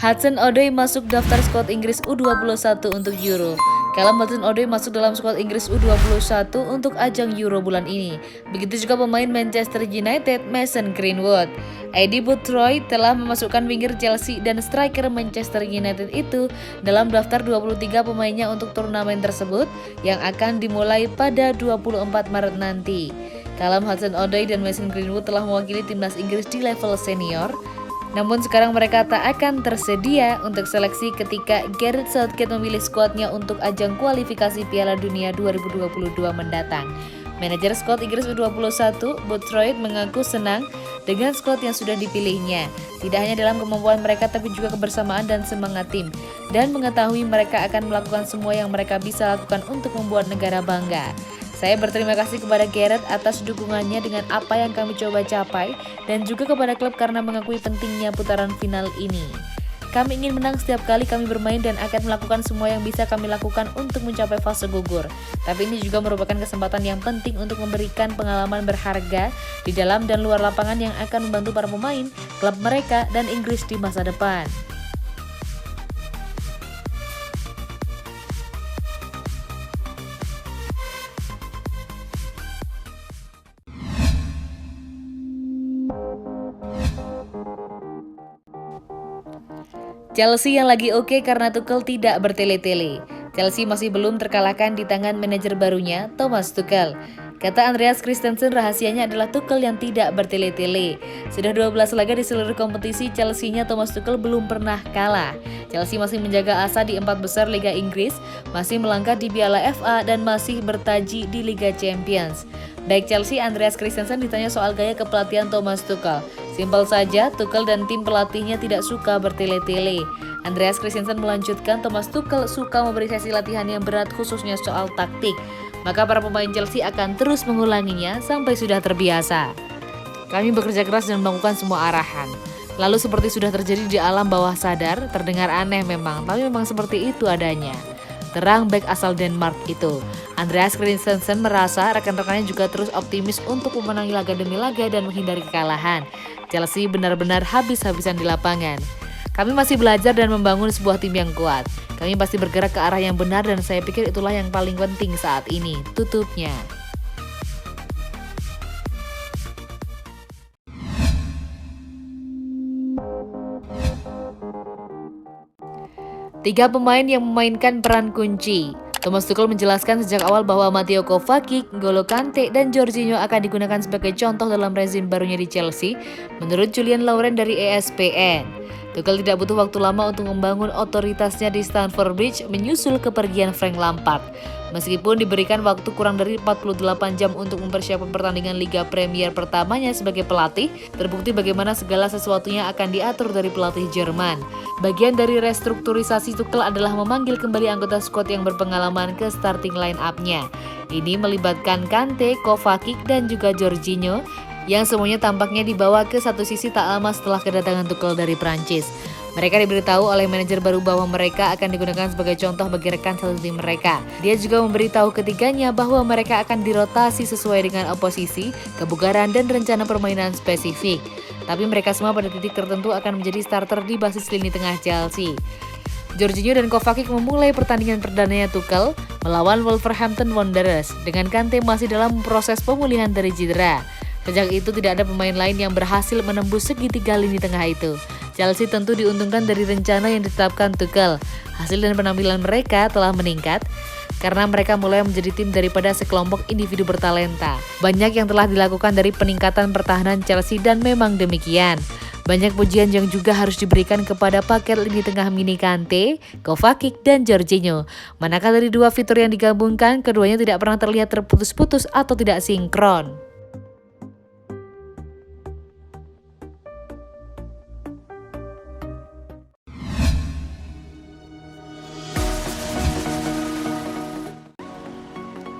Hudson-Odoi masuk daftar skuad Inggris U21 untuk Euro. Callum Hudson-Odoi masuk dalam skuad Inggris U21 untuk ajang Euro bulan ini. Begitu juga pemain Manchester United Mason Greenwood. Eddie Boothroyd telah memasukkan winger Chelsea dan striker Manchester United itu dalam daftar 23 pemainnya untuk turnamen tersebut yang akan dimulai pada 24 Maret nanti. Callum Hudson-Odoi dan Mason Greenwood telah mewakili timnas Inggris di level senior. Namun sekarang mereka tak akan tersedia untuk seleksi ketika Gareth Southgate memilih skuadnya untuk ajang kualifikasi Piala Dunia 2022 mendatang. Manajer skuad Inggris U21, Boothroyd, mengaku senang dengan skuad yang sudah dipilihnya. Tidak hanya dalam kemampuan mereka tapi juga kebersamaan dan semangat tim. Dan mengetahui mereka akan melakukan semua yang mereka bisa lakukan untuk membuat negara bangga. Saya berterima kasih kepada Gareth atas dukungannya dengan apa yang kami coba capai dan juga kepada klub karena mengakui pentingnya putaran final ini. Kami ingin menang setiap kali kami bermain dan akan melakukan semua yang bisa kami lakukan untuk mencapai fase gugur. Tapi ini juga merupakan kesempatan yang penting untuk memberikan pengalaman berharga di dalam dan luar lapangan yang akan membantu para pemain, klub mereka, dan Inggris di masa depan. Chelsea yang lagi oke karena Tuchel tidak bertele-tele. Chelsea masih belum terkalahkan di tangan manajer barunya, Thomas Tuchel. Kata Andreas Christensen, rahasianya adalah Tuchel yang tidak bertele-tele. Sudah 12 laga di seluruh kompetisi, Chelsea-nya Thomas Tuchel belum pernah kalah. Chelsea masih menjaga asa di 4 besar Liga Inggris, masih melangkah di Piala FA dan masih bertaji di Liga Champions. Baik Chelsea, Andreas Christensen ditanya soal gaya kepelatihan Thomas Tuchel. Simpel saja, Tuchel dan tim pelatihnya tidak suka bertele-tele. Andreas Christensen melanjutkan, Thomas Tuchel suka memberi sesi latihan yang berat khususnya soal taktik. Maka para pemain Chelsea akan terus mengulanginya sampai sudah terbiasa. Kami bekerja keras dan melakukan semua arahan. Lalu seperti sudah terjadi di alam bawah sadar, terdengar aneh memang, tapi memang seperti itu adanya. Terang bek asal Denmark itu. Andreas Christensen merasa rekan-rekannya juga terus optimis untuk memenangi laga demi laga dan menghindari kekalahan. Chelsea benar-benar habis-habisan di lapangan. Kami masih belajar dan membangun sebuah tim yang kuat. Kami pasti bergerak ke arah yang benar dan saya pikir itulah yang paling penting saat ini, tutupnya. Tiga pemain yang memainkan peran kunci. Thomas Tuchel menjelaskan sejak awal bahwa Mateo Kovacic, N'Golo Kante, dan Jorginho akan digunakan sebagai contoh dalam rezim barunya di Chelsea, menurut Julian Lauren dari ESPN. Tuchel tidak butuh waktu lama untuk membangun otoritasnya di Stamford Bridge menyusul kepergian Frank Lampard. Meskipun diberikan waktu kurang dari 48 jam untuk mempersiapkan pertandingan Liga Premier pertamanya sebagai pelatih, terbukti bagaimana segala sesuatunya akan diatur dari pelatih Jerman. Bagian dari restrukturisasi Tuchel adalah memanggil kembali anggota skuad yang berpengalaman ke starting line-up-nya. Ini melibatkan Kante, Kovacic, dan juga Jorginho, yang semuanya tampaknya dibawa ke satu sisi tak lama setelah kedatangan Tuchel dari Prancis. Mereka diberitahu oleh manajer baru bahwa mereka akan digunakan sebagai contoh bagi rekan satu tim mereka. Dia juga memberitahu ketiganya bahwa mereka akan dirotasi sesuai dengan oposisi, kebugaran, dan rencana permainan spesifik. Tapi mereka semua pada titik tertentu akan menjadi starter di basis lini tengah Chelsea. Jorginho dan Kovacic memulai pertandingan perdananya Tuchel melawan Wolverhampton Wanderers dengan Kante masih dalam proses pemulihan dari cedera. Sejak itu tidak ada pemain lain yang berhasil menembus segitiga lini tengah itu. Chelsea tentu diuntungkan dari rencana yang ditetapkan Tuchel. Hasil dan penampilan mereka telah meningkat karena mereka mulai menjadi tim daripada sekelompok individu bertalenta. Banyak yang telah dilakukan dari peningkatan pertahanan Chelsea dan memang demikian. Banyak pujian yang juga harus diberikan kepada paket lini tengah mini Kante, Kovacic, dan Jorginho. Manakah dari dua fitur yang digabungkan, keduanya tidak pernah terlihat terputus-putus atau tidak sinkron.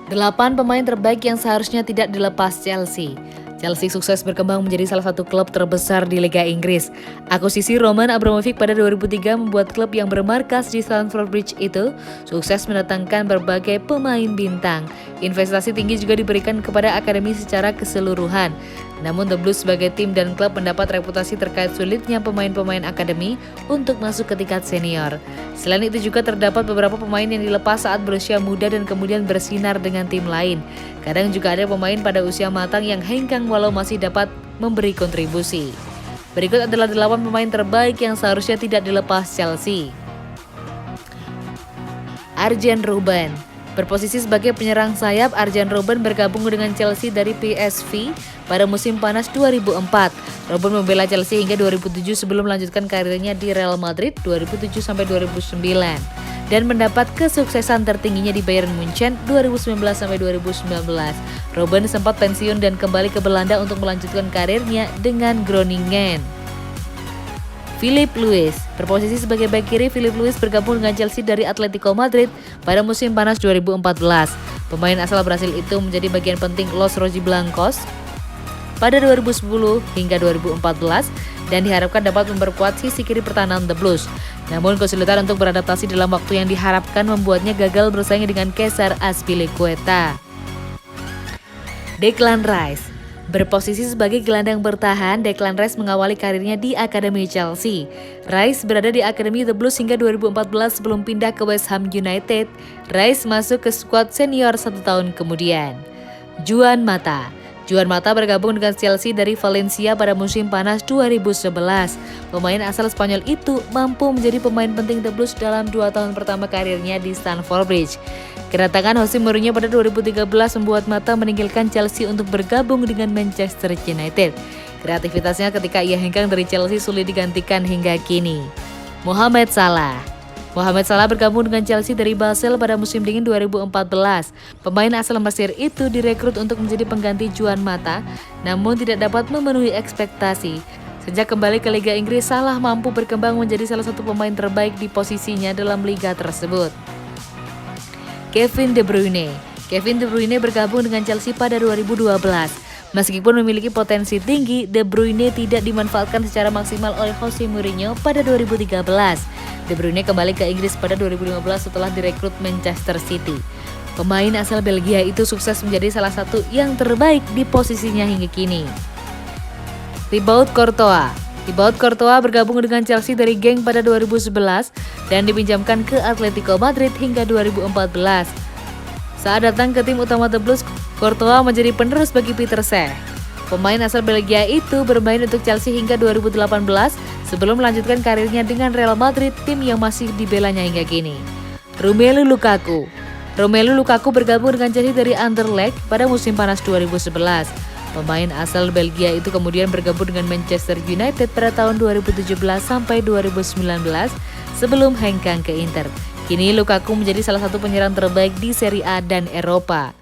Delapan pemain terbaik yang seharusnya tidak dilepas Chelsea. Chelsea sukses berkembang menjadi salah satu klub terbesar di Liga Inggris. Akuisisi Roman Abramovich pada 2003 membuat klub yang bermarkas di Stamford Bridge itu sukses mendatangkan berbagai pemain bintang. Investasi tinggi juga diberikan kepada akademi secara keseluruhan. Namun The Blues sebagai tim dan klub mendapat reputasi terkait sulitnya pemain-pemain akademi untuk masuk ke tingkat senior. Selain itu juga terdapat beberapa pemain yang dilepas saat berusia muda dan kemudian bersinar dengan tim lain. Kadang juga ada pemain pada usia matang yang hengkang walau masih dapat memberi kontribusi. Berikut adalah 8 pemain terbaik yang seharusnya tidak dilepas Chelsea. Arjen Robben. Berposisi sebagai penyerang sayap, Arjen Robben bergabung dengan Chelsea dari PSV pada musim panas 2004. Robben membela Chelsea hingga 2007 sebelum melanjutkan karirnya di Real Madrid 2007-2009 dan mendapat kesuksesan tertingginya di Bayern Munchen 2019-2019. Robben sempat pensiun dan kembali ke Belanda untuk melanjutkan karirnya dengan Groningen. Philipp Luiz. Berposisi sebagai bek kiri, Philipp Luiz bergabung dengan Chelsea dari Atletico Madrid pada musim panas 2014. Pemain asal Brasil itu menjadi bagian penting Los Rojiblancos pada 2010 hingga 2014 dan diharapkan dapat memperkuat sisi kiri pertahanan The Blues. Namun kesulitan untuk beradaptasi dalam waktu yang diharapkan membuatnya gagal bersaing dengan Cesar Azpilicueta. Declan Rice. Berposisi sebagai gelandang bertahan, Declan Rice mengawali karirnya di Akademi Chelsea. Rice berada di Akademi The Blues hingga 2014 sebelum pindah ke West Ham United. Rice masuk ke skuad senior 1 tahun kemudian. Juan Mata. Juan Mata bergabung dengan Chelsea dari Valencia pada musim panas 2011. Pemain asal Spanyol itu mampu menjadi pemain penting The Blues dalam 2 tahun pertama karirnya di Stamford Bridge. Kedatangan Jose Mourinho pada 2013 membuat Mata meninggalkan Chelsea untuk bergabung dengan Manchester United. Kreativitasnya ketika ia hengkang dari Chelsea sulit digantikan hingga kini. Mohamed Salah. Mohamed Salah bergabung dengan Chelsea dari Basel pada musim dingin 2014. Pemain asal Mesir itu direkrut untuk menjadi pengganti Juan Mata, namun tidak dapat memenuhi ekspektasi. Sejak kembali ke Liga Inggris, Salah mampu berkembang menjadi salah satu pemain terbaik di posisinya dalam liga tersebut. Kevin De Bruyne. Kevin De Bruyne bergabung dengan Chelsea pada 2012. Meskipun memiliki potensi tinggi, De Bruyne tidak dimanfaatkan secara maksimal oleh Jose Mourinho pada 2013. De Bruyne kembali ke Inggris pada 2015 setelah direkrut Manchester City. Pemain asal Belgia itu sukses menjadi salah satu yang terbaik di posisinya hingga kini. Thibaut Courtois. Thibaut Courtois bergabung dengan Chelsea dari Genk pada 2011 dan dipinjamkan ke Atletico Madrid hingga 2014. Saat datang ke tim utama The Blues, Courtois menjadi penerus bagi Peter Cech. Pemain asal Belgia itu bermain untuk Chelsea hingga 2018 sebelum melanjutkan karirnya dengan Real Madrid, tim yang masih dibelanya hingga kini. Romelu Lukaku. Romelu Lukaku bergabung dengan Chelsea dari Anderlecht pada musim panas 2011. Pemain asal Belgia itu kemudian bergabung dengan Manchester United pada tahun 2017 sampai 2019 sebelum hengkang ke Inter. Kini Lukaku menjadi salah satu penyerang terbaik di Serie A dan Eropa.